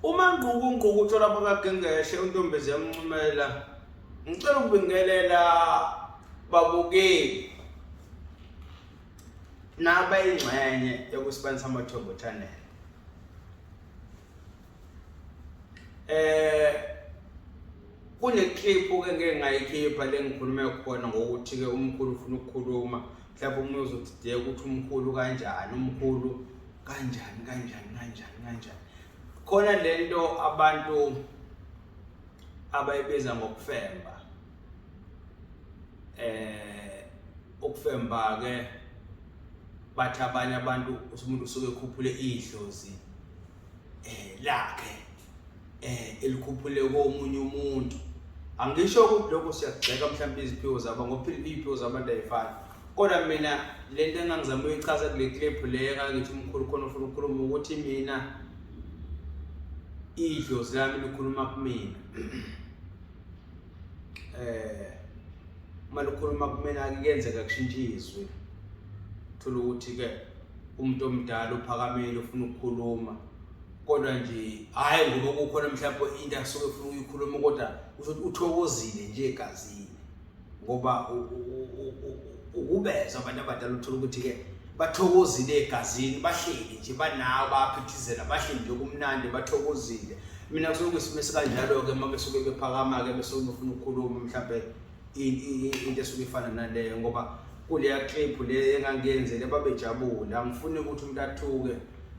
Uma ngquku uthola phakagengeshe untombezi yamncumela. Ngicela ukubingelela babukeli naba ingxenye yokusibanisa amathombo channel. Kune clip ke ngeke ngayikhipha lengikhulume khona ngokuthi ke umkhulu ufuna ukukhuluma mhlawumbe umuntu uzothi ukuthi umkhulu kanjani khona lento abantu abayibiza ngokufemba. Ukufemba ke bathi abanye abantu umuntu usuke ekhuphule idlozi lakhe elikhuphule komunye umuntu. Angisho ukuthi lokho siyagxeka mhlawumbe iziphiwo zabo ngoba iziphiwo zabantu ayifani, kodwa mina lento engangizama ukuyichaza kule clip le ngithi umkhulu khona ufuna ukukhuluma ukuthi mina idlozi lami likhuluma kumina. Uma likhuluma kumina kuyenzeka kushintsha izwi, thola ukuthi ke umuntu omdala uphakamile ufuna ukukhuluma, kodwa nje hayi ngoba kukhona mhlawumbe into asuke ufuna ukuyikhuluma kodwa uzothi uthokozile nje egazini ngoba ukubeza abantu abadala uthola ukuthi ke bathokozile egazini, bahleli nje banawo baphithizela, bahleli nje kumnandi bathokozile. Mina kusuke isimo sikanjalo ke manje suke bephakama ke bese ufuna ukukhuluma mhlawumbe into esuke ifana naleyo ngoba kuleya clip le engangiyenzele babejabula. Angifuni ukuthi umuntu athuke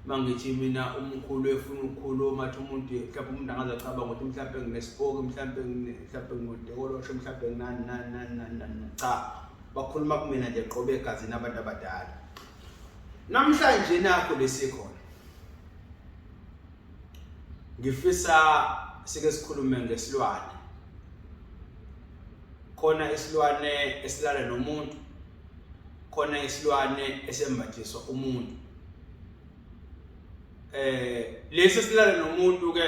mangithi mina umkhulu efuna ukukhuluma athi umuntu mhlawumbe umuntu angaze acabanga ukuthi mhlawumbe nginesipoki mhlawumbe nginodekoloshwe mhlawumbe nani cha, bakhuluma kumina nje qobe egazini abantu abadala. Namhlanje nakho lesikhona ngifisa sike sikhulume ngesilwane. Khona isilwane esilala nomuntu, khona isilwane esembathiswa umuntu. Lesi silala nomuntu ke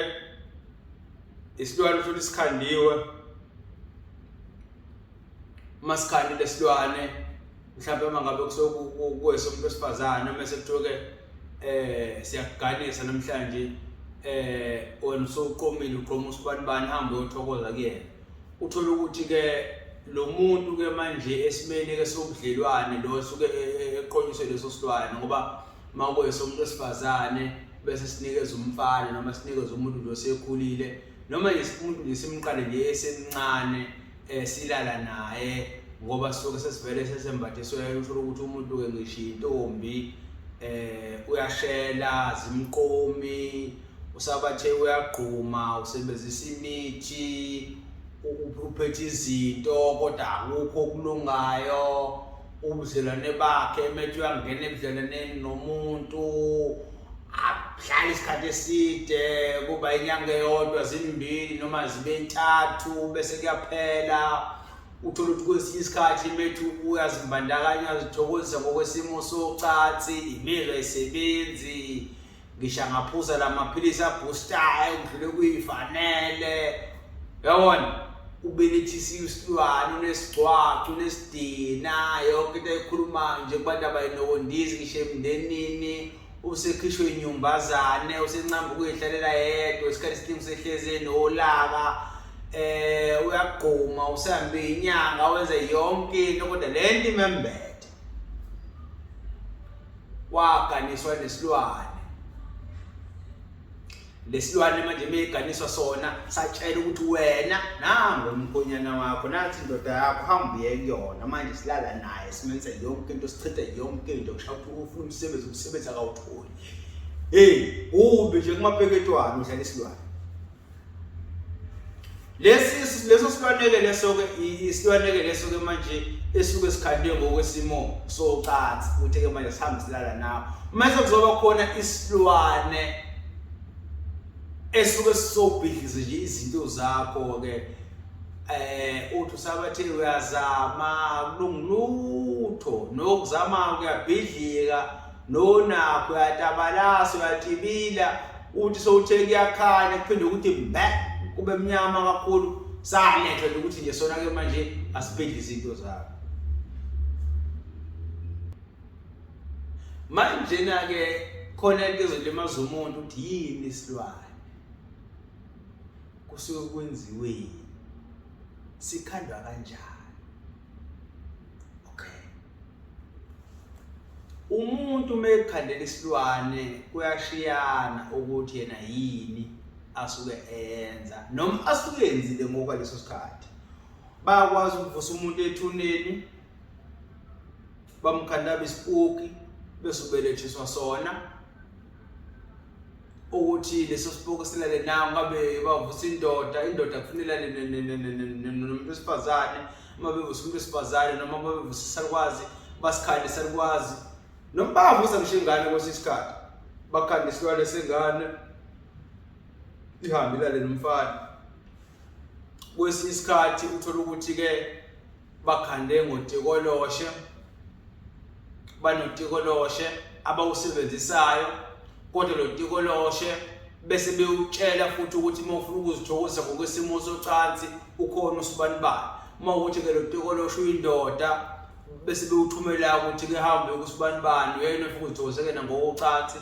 isilwane futhi sikhandiwe. Masikhandi lesilwane mhlawumbe mangabe kuwese umuntu wesifazane mase kuthiwe ke siyakuganisa namhlanje wena usoqomile uqoma usibani hambe uyothokoza kuyena. Uthola ukuthi ke lo muntu ke manje esimeni ke sobudlelwane lo suke eqonyiswe leso silwane ngoba mawuyese umuntu wesifazane bese sinikeza umfana noma sinikeza umuntu lo sekhulile noma umuntu lesimqale nje esemncane silala naye ngoba sisuke sesivele sesembathiswe. Uthola ukuthi umuntu ke ngisho intombi uyashela zimqomi, usabathe uyagquma, usebenzisa imithi, uphethe izinto kodwa akukho okulungayo. Ubudlelwane bakhe emethe uyangena ebudlelaneni nomuntu ahlala isikhathi eside, kuba inyanga eyodwa zimbili noma zibe ntathu bese kuyaphela. Uthola ukuthi kwesinye isikhathi emethe uyazimbandakanya uzithokozisa ngokwesimo socansi, imizwa ayisebenzi, ngisho ngaphuza lamaphilisi aboostayo kudlule kuyifanele. Yabona ubelethisa isilwane unesigcwacu unesidina yonke into ekhuluma nje kubantu abayinondizi ngisho emndenini. Usekhishwe inyumbazane usencamba ukuyihlalela yedwa isikhathi esiningi usehleze nolaka, uyagquma usehambe inyanga wenza yonke into kodwa lento imembethe. Waganiswa nesilwane. Lesilwane manje meyiganiswa sona satshela ukuthi wena nangu umkhonyana wakho, nathi indoda yakho hamba uye kuyona manje silala naye simenza yonke into, sichitha yonke into, kushaye ufuna umsebenzi akawutholi. Ube nje kumapeketwane udlala isilwane. Leso silwane-ke leso ke manje esuke sikhandiwe ngokwesimo socansi ukuthi ke manje sihambe silala nawo. Mase kuzoba khona isilwane esuke sisobhidliza nje izinto zakho ke uthi usabathe uyazama kulungilutho nokuzama kuyabhidlika nonakho uyatabalasa uyatibila uthi sowuthe kuyakhanya kuphinde ukuthi mbe kube emnyama kakhulu salethwa ukuthi nje sona ke manje asibhidlize izinto zakho. Manje na ke khona into ezolimaza umuntu uthi yini isilwane. kusuke kwenziweni, sikhandwa kanjani. Okay, umuntu mekhandela isilwane kuyashiyana ukuthi yena yini asuke enza noma asuke enzile ngokwaleso sikhathi. Bayakwazi ukuvusa umuntu ethuneni bamkhanda besipuki bese ubelethiswa sona ukuthi leso sipuki silale nawo ngabe bavusa indoda kufanele nomuntu wesifazane. Uma bevusa umuntu wesifazane noma bevusa isalukwazi basikhande isalukwazi noma bavusa ngisho ingane kwesisikhathi bakhanda isilwane sengane ihambe ilale nomfana. Kwesinye isikhathi uthola ukuthi ke bakhande ngotikoloshe, banotikoloshe abawusebenzisayo, kodwa lo tikoloshe bese bewutshela futhi ukuthi uma ufuna ukuzijokisa ngokwesimo socansi ukhona usibanibani. Uma ukuthi ke lo tikoloshe uyindoda bese bewuthumela ukuthi ke hambe ukusibanibani uyena ufuna ukuzijokisa ngokocansi.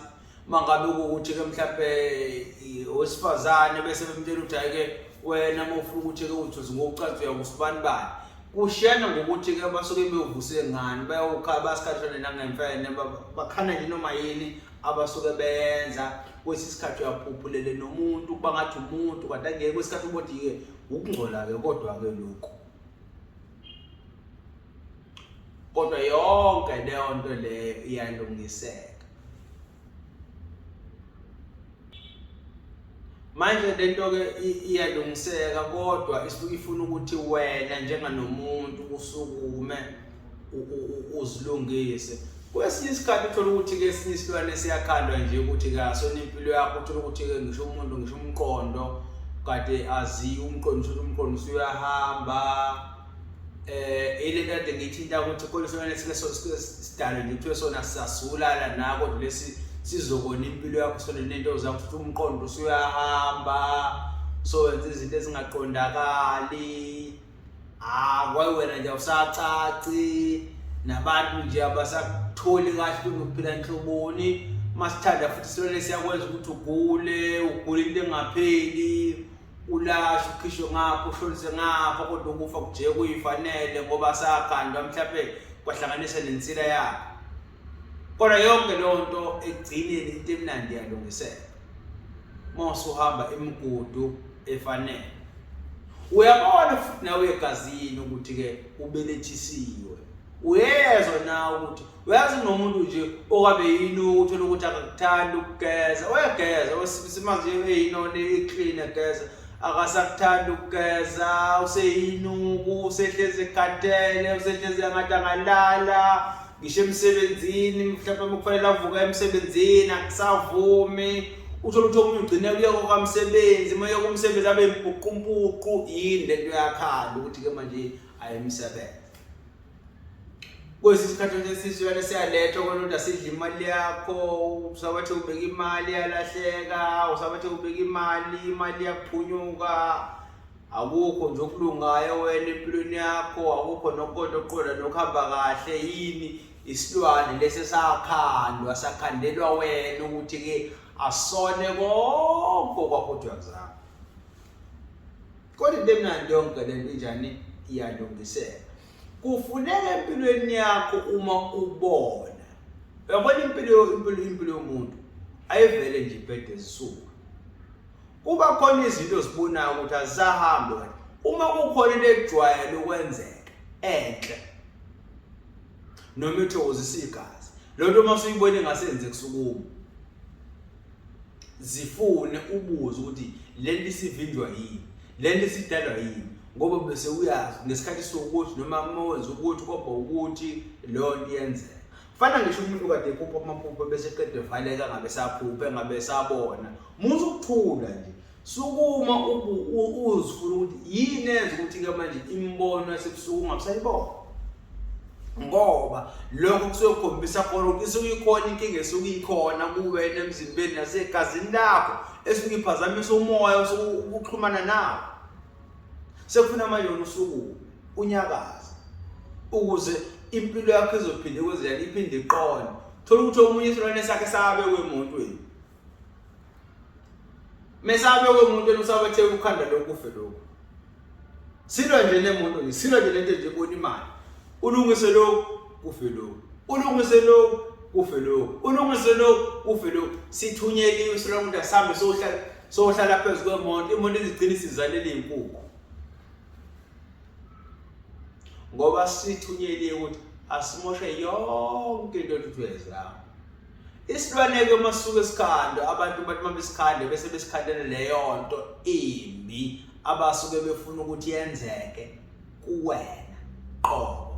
Mangabe ukuthi ke mhlawumbe owesifazane bese bemtshela ukuthi ayike wena uma ufuna ukuthi ke uthoze ngokucansi uyakusibanibani. Kushiyana ngokuthi ke basuke bewuvuse ngani, bayawukha basikhathana nangemfene bakhana nje noma yini abasuke benza. Kwesinye isikhathi uyaphuphulele nomuntu kuba ngathi umuntu kodwa ngeke kwesikhathi ukuthi ke ukungcola ke kodwa ke lokho. Kodwa yonke leyo nto le iyalungiseka. Manje lento ke iyalungiseka kodwa isuke ifuna ukuthi wena njenganomuntu usukume uzilungise. Kwesinye isikhathi uthola ukuthi ke esinye isilwane siyakhandwa nje ukuthi ke asona impilo yakho. Uthola ukuthi ke ngisho umuntu ngisho umqondo kade azi umqondo ukuthi umqondo usuyahamba. Ile kade ngithinta ukuthi kolisilwane sike sidale nje kuthiwe sona sasula la kodwa lesi sizokona impilo yakho sona nento zakho ukuthi umqondo usuyahamba so wenza izinto ezingaqondakali. Kwaye wena nje usacaci nabantu nje abasakutholi kahle ukuphila enhloboni. Masithanda futhi silwane siyakwenza ukuthi ugule into engapheli, ulashe ukhishwe ngapha uhlolise ngapha kodwa ukufa kuje kuyifanele ngoba sakhandwa mhlawumbe kwahlanganisa nensila yakho. Kodwa yonke leyo nto egcineni into emnandi yalungiseka. Mase uhamba imigudu efanele. Uyabona futhi nawe egazini ukuthi ke ubelethisiwe. Uyezwa nawe ukuthi uyazi nomuntu nje okabe yini uthola ukuthi akakuthanda ukugeza. Uyageza wesimazi eyinone iclean egeza akasakuthanda ukugeza, useyinuku, usehleze ekhatele, usehleze ngathi angalala. Ngisho emsebenzini mhlawumbe kufanele avuka emsebenzini akusavumi. Uthola ukuthi omunye ugcine uyeka kamsebenzi, uma uyeka umsebenzi abe impuqumpuqu yini lento yakhala ukuthi ke manje ayimisebenzi. Kwesinye isikhathi esizwana siyalethwa kodwa sidla imali yakho, usabathe ubeka imali yalahleka, usabathe ubeka imali yakuphunyuka. Akukho nje okulungayo wena empilweni yakho, akukho nokukodwa oqola nokuhamba kahle. Yini? Isilwane lesi sakhandwa sakhandelwa wena ukuthi ke asone konke kwakho yakuzama. Kodwa into emnandi yonke lento njani iyalungiseka. Kufuneka empilweni yakho uma ubona. Uyabona impilo yomuntu ayivele nje ibhede zisuka. Kuba khona izinto zibonayo ukuthi azisahambi kahle. Uma kukhona into ejwayele ukwenzeka enhle noma ethokozisa igazi, lo nto mase uyibone ngasenze kusukuma zifune ubuze ukuthi lento isivinjwa yini, lento isidalwa yini, ngoba bese uyazi ngesikhathi sokuthi noma maweza ukuthi kodwa ukuthi lo nto iyenzeka. Fana ngisho umuntu kade ephupha amaphupho bese eqede valeka ngabe saphupha ngabe sabona. Musu ukuthula nje. Sukuma uzifuna ukuthi yini enza ukuthi ke manje imbono yasebusuku ungabusayibona. Ngoba lokho kusuke kukhombisa khona ukuthi isuyikhona inkinga esuyikhona kuwena emzimbeni nasegazini lakho esuke iphazamisa umoya usukuxhumana nawo. Sekufuna manje usuku unyakaza ukuze impilo yakho izophinde kwenzeka iphinde iqone. Thola ukuthi omunye isilwane sakhe sabe kwemontweni. mesabe komuntu onusabathe ukhanda lokufe lokho silwa nje nemuntu silwa nje lento nje ibona imali ulungise lokho kufe lokho ulungise lokho kufe lokho ulungise lokho kufe lokho sithunyeliwe silomuntu asambe sohlala phezulu kwemonto imoto izigcina isizalele inkukhu ngoba sithunyeliwe ukuthi asimoshe yonke into ethuthwezayo isilwaneke masuke esikhanda abantu bathi mabesikhande bese besikhandela leyo nto imbi abasuke befuna ukuthi yenzeke kuwena qobo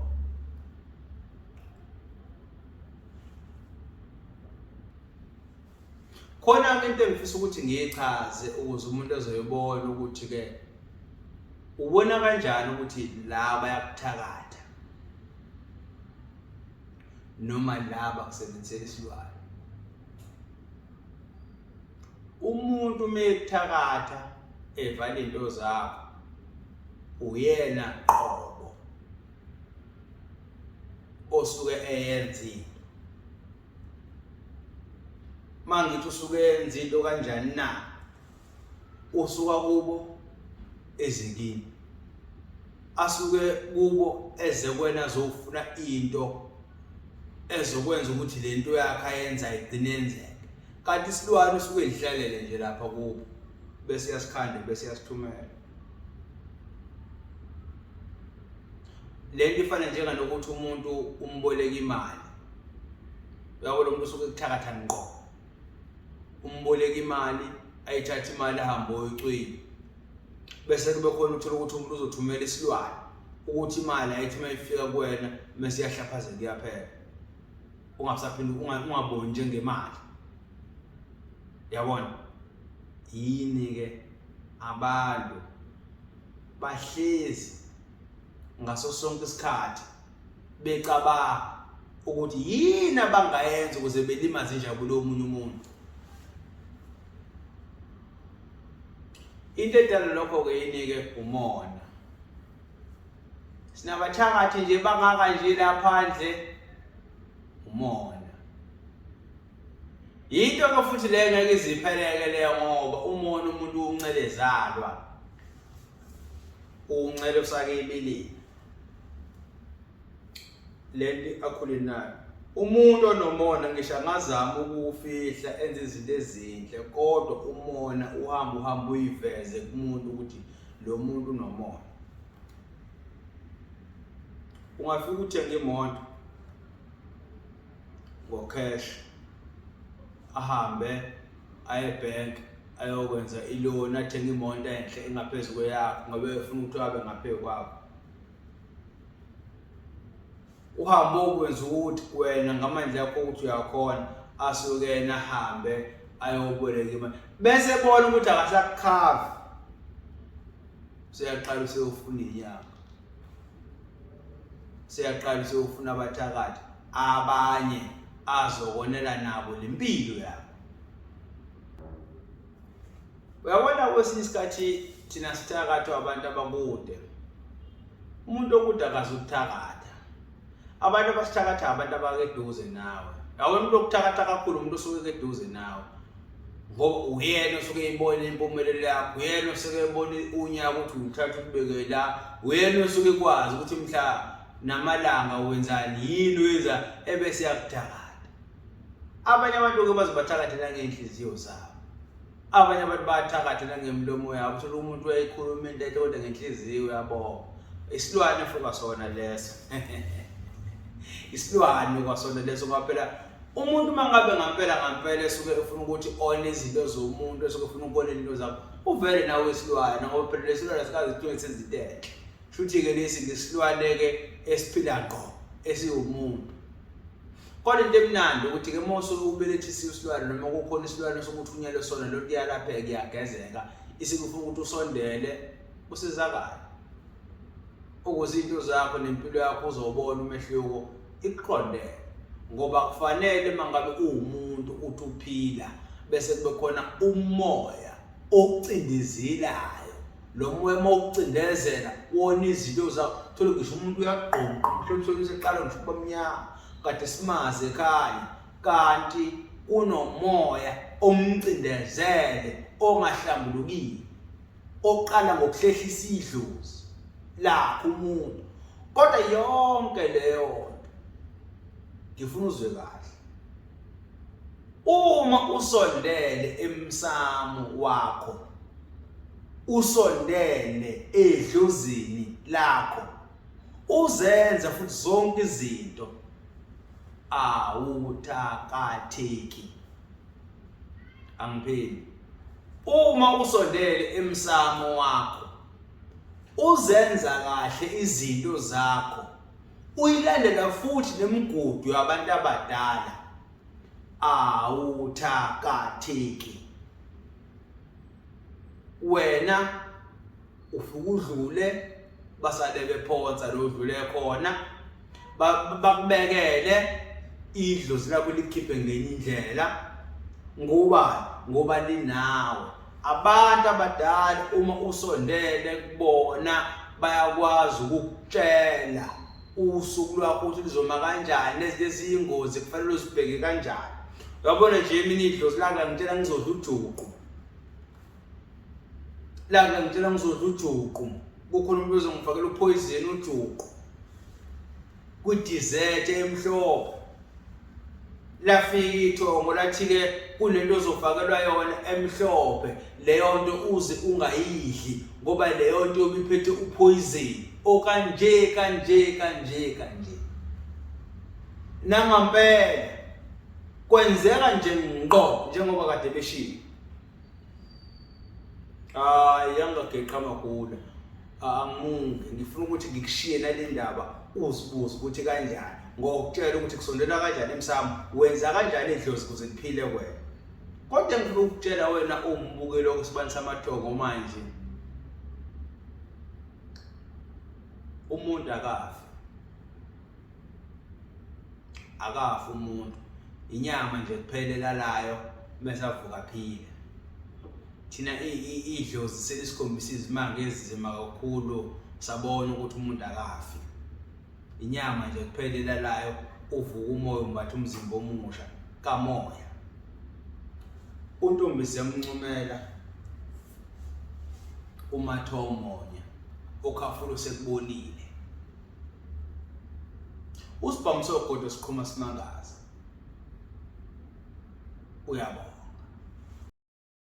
khona into engifisa ukuthi ngiyichaze ukuze umuntu ezoyibona ukuthi ke ubona kanjani ukuthi la bayakuthakatha noma laba kusebenzela isilwane umuntu mekuthakatha evala into zakho uyena qobo osuke eyenzile mangithi usuke yenza into kanjani na usuka kubo ezikini asuke kubo eze kwena azofuna into ezokwenza ukuthi lento yakhe ayenza igcine yenzeke kanti isilwane usuke edlalele nje lapha kubo bese yasikhande bese yasithumela lento ifana njenganokuthi umuntu umboleka imali uyabona umuntu usuke kuthakatha ngqo umboleka imali ayithatha imali ahambe oyicwini bese kube khona uthola ukuthi umuntu uzothumela isilwane ukuthi imali ayithi mayifika kuwena bese iyahlaphazeka iyaphela ungasaphindi ungaboni njengemali yabona yini ke abantu bahlezi ngaso sonke isikhathi becabanga ukuthi yini abangayenza ukuze belimaze injabulo yomunye umuntu into edala lokho ke yini ke umona sinabathakathi nje bangaka nje laphandle umona into ke futhi le ngeke izipheleke leyo ngoba umona umuntu uncelezalwa uncele usake ibilini lento akhule nayo umuntu onomona ngisho angazama ukufihla enze izinto ezinhle kodwa umona uhamba uyiveze kumuntu ukuthi lo muntu unomona ungafika uthenge imoto ngocash ahambe aye bank ayokwenza iloan athenge imoto enhle engaphezulu kweyakho ngoba efuna ukuthi abe ngaphezulu kwakho uhambe ukwenza ukuthi wena ngamandla yakho ukuthi uyakhona asuke yena ahambe ayoboleka imali bese bona ukuthi akasakhava seyaqala useyofuna inyanga seyaqala useyofuna abathakathi abanye azokonela nabo lempilo yabo uyabona kwesinye isikhathi thina sithakatha abantu abakude umuntu okude akazukuthakatha abantu abasithakatha abantu abakeduze nawe yabona umuntu okuthakatha kakhulu umuntu osuke keduze nawe ngoba uyena osuke eyibona impumelelo yakho uyena osuke ebona unyaka ukuthi uthatha ubeke la uyena osuke kwazi ukuthi mhla namalanga wenzani yini wenza ebese yakuthakatha abanye abantu ke bazibathakathela ngenhliziyo zabo abanye abantu bathakathela ngemlomo yabo uthola umuntu uyayikhuluma into kodwa ngenhliziyo yabo isilwane fuka sona leso isilwane kwasona leso kwaphela umuntu mangabe ngampela esuke efuna ukuthi one izinto zomuntu esuke efuna ukubona into zakho uvele nawe isilwane ngoba phela lesilwane sikazi ukuthi senze into futhi ke lesi ngesilwane ke esiphila ngqo esiwumuntu kodwa into emnandi ukuthi ke mosuke ubelethisa isilwane noma kukhona isilwane sokuthunyelwe sona lo kuyalapheka kuyagezeka isikufuna ukuthi usondele usizakala ukuze into zakho nempilo yakho uzobona umehluko iqondene ngoba kufanele mangabe uwumuntu uthi uphila bese kube khona umoya ocindezelayo lo moya mawucindezela wona izinto zakho thola ngisho umuntu uyaqonqa mhlawumbe useqala ngisho kubamnyama kade simaze ekhaya kanti kunomoya omcindezele ongahlambulukile oqala ngokuhlehlisa idlozi lakho umuntu. Kodwa yonke leyo nto ngifuna uzwe kahle. Uma usondele emsamo wakho, usondele edlozini lakho, uzenza futhi zonke izinto, awuthakatheki. Angipheli. Uma usondele emsamo wakho, uzenza kahle izinto zakho, uyilandela futhi nemigudu yabantu abadala, awuthakatheki. Wena ufike udlule basale bephonsa lo udlule khona, bakubekele idlozi lakho likhiphe ngenye indlela. Ngoba linawe. Abantu abadala uma usondele kubona bayakwazi ukukutshela usuku lwakho ukuthi lizoma kanjani, lezi ingozi kufanele uzibheke kanjani. Uyabona nje mina idlozi la ngitshela ngizodla ujuqu. La ngitshela ngizodla ujuqu. Kukhona umuntu ozongifakela upoison ujuqu. Ku dessert emhlophe. Lafika ithongo lathi ke kunento ozofakelwa yona emhlophe, leyo nto uze ungayidli ngoba leyo nto obiphethe upoison okanje. Nangampela kwenzeka nje ngqo njengoba kade beshilo. Yangageqa amagula. Angimunge ngifuna ukuthi ngikushiye nale ndaba uzibuze ukuthi kanjani. Ngokutshela ukuthi kusondela kanjani emsamo, wenza kanjani idlozi ukuze liphile wena. Kodwa ngifuna ukutshela wena umbukelo wesibani samathongo manje. Umuntu akafi umuntu. Inyama nje kuphelela layo bese avuka phila. Thina idlozi selisikhombisa izimanga ezizima kakhulu sabona ukuthi umuntu akafi. Inyama nje kuphelela layo uvuka umoya umbatha umzimba omusha kamoya. UNtombi yamncumela uMathomonya okhafulo sekubonile. Usibhamu sogodo sikhuma simangaza. Uyabona.